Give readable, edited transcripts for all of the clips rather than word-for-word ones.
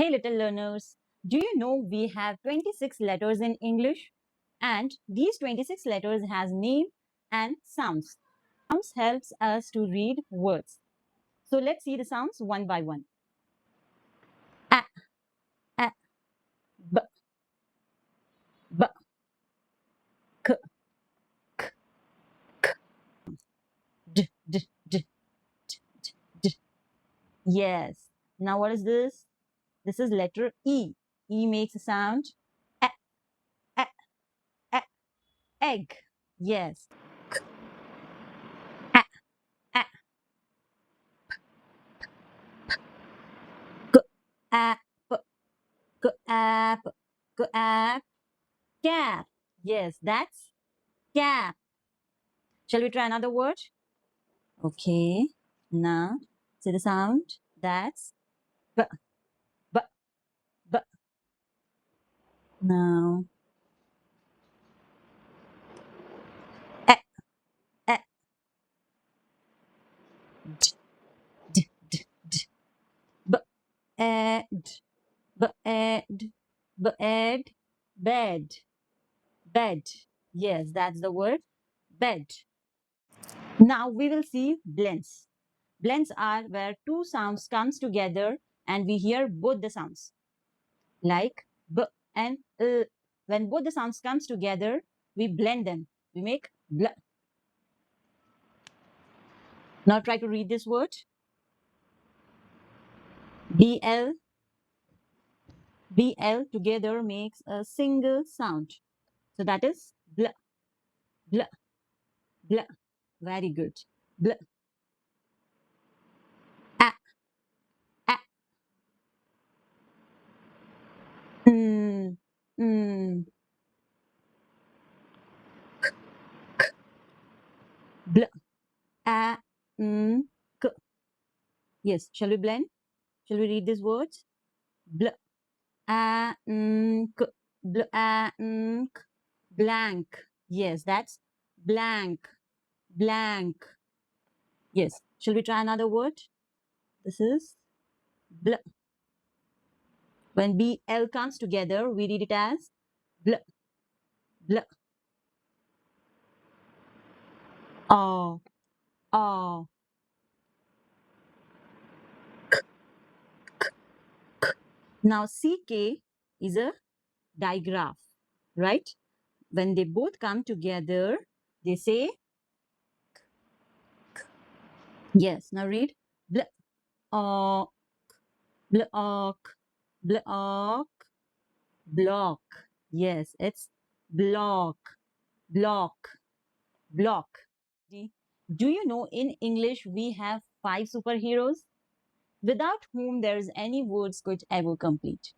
Hey little learners, do you know we have 26 letters in English? And these 26 letters has name and sounds. Sounds helps us to read words. So let's see the sounds one by one. A, a, b, b, k, k, k, d, d, d, d, d. Yes. Now what is this? This is letter E. E makes a sound. A, a, a, egg. Yes. A, a, g, a, p, g, a, p, g, a, cap. Yes, that's cap. Shall we try another word? Okay. Now, see the sound? That's b, b, b. Now, e, e, d, d, d, d. B, ed, b, ed, b, ed, bed, bed. Yes, that's the word, bed. Now we will see blends. Blends are where two sounds comes together and we hear both the sounds. Like b and l. When both the sounds comes together, we blend them. We make bl. Now try to read this word. BL. BL together makes a single sound. So that is bl, bl, bl. Very good. Bl. A, a. Mm, mm. Bl. A, k. Yes. Shall we blend? Shall we read these words? Bl, a, k. Bl, a, k. Blank. Yes, that's blank. Blank. Yes. Shall we try another word? This is bl. When BL comes together, we read it as bl, bl. Oh, oh. Now CK is a digraph, right? When they both come together, they say yes. Now read bl, ok, block, block, block. Yes, it's block, block, block. Do you know in English we have 5 superheroes without whom there is any words could ever complete?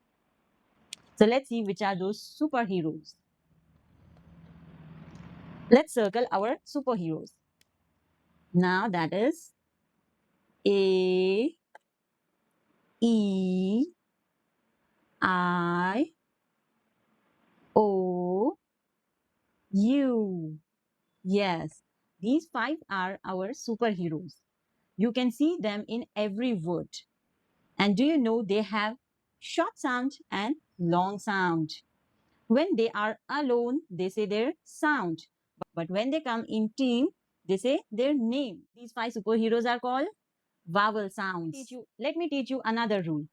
So let's see which are those superheroes. Let's circle our superheroes. Now that is A, E, I, O, U. Yes, these 5 are our superheroes. You can see them in every word. And do you know they have short sound and long sound? When they are alone, they say their sound. But when they come in team, they say their name. These 5 superheroes are called vowel sounds. Let me teach you another rule.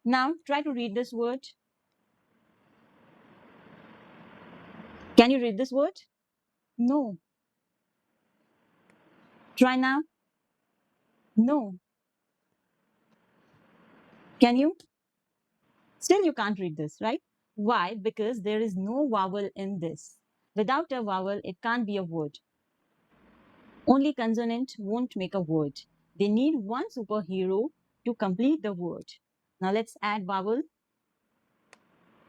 Now try to read this word. Can you read this word? No. Try now. No. Can you? Still you can't read this, right? Why? Because there is no vowel in this. Without a vowel, it can't be a word. Only consonant won't make a word. They need one superhero to complete the word. Now let's add vowel.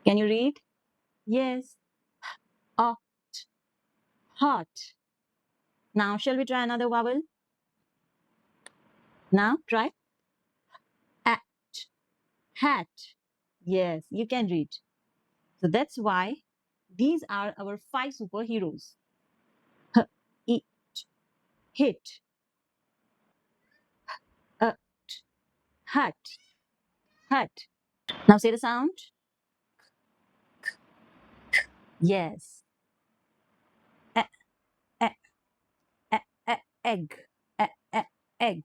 Can you read? Yes. Hot. Hot. Now shall we try another vowel? Now try. At. Hat. Yes, you can read. So that's why these are our 5 superheroes. H, it, hit, hut, hut. Now say the sound. Yes. E- e- e- egg. E- e- egg.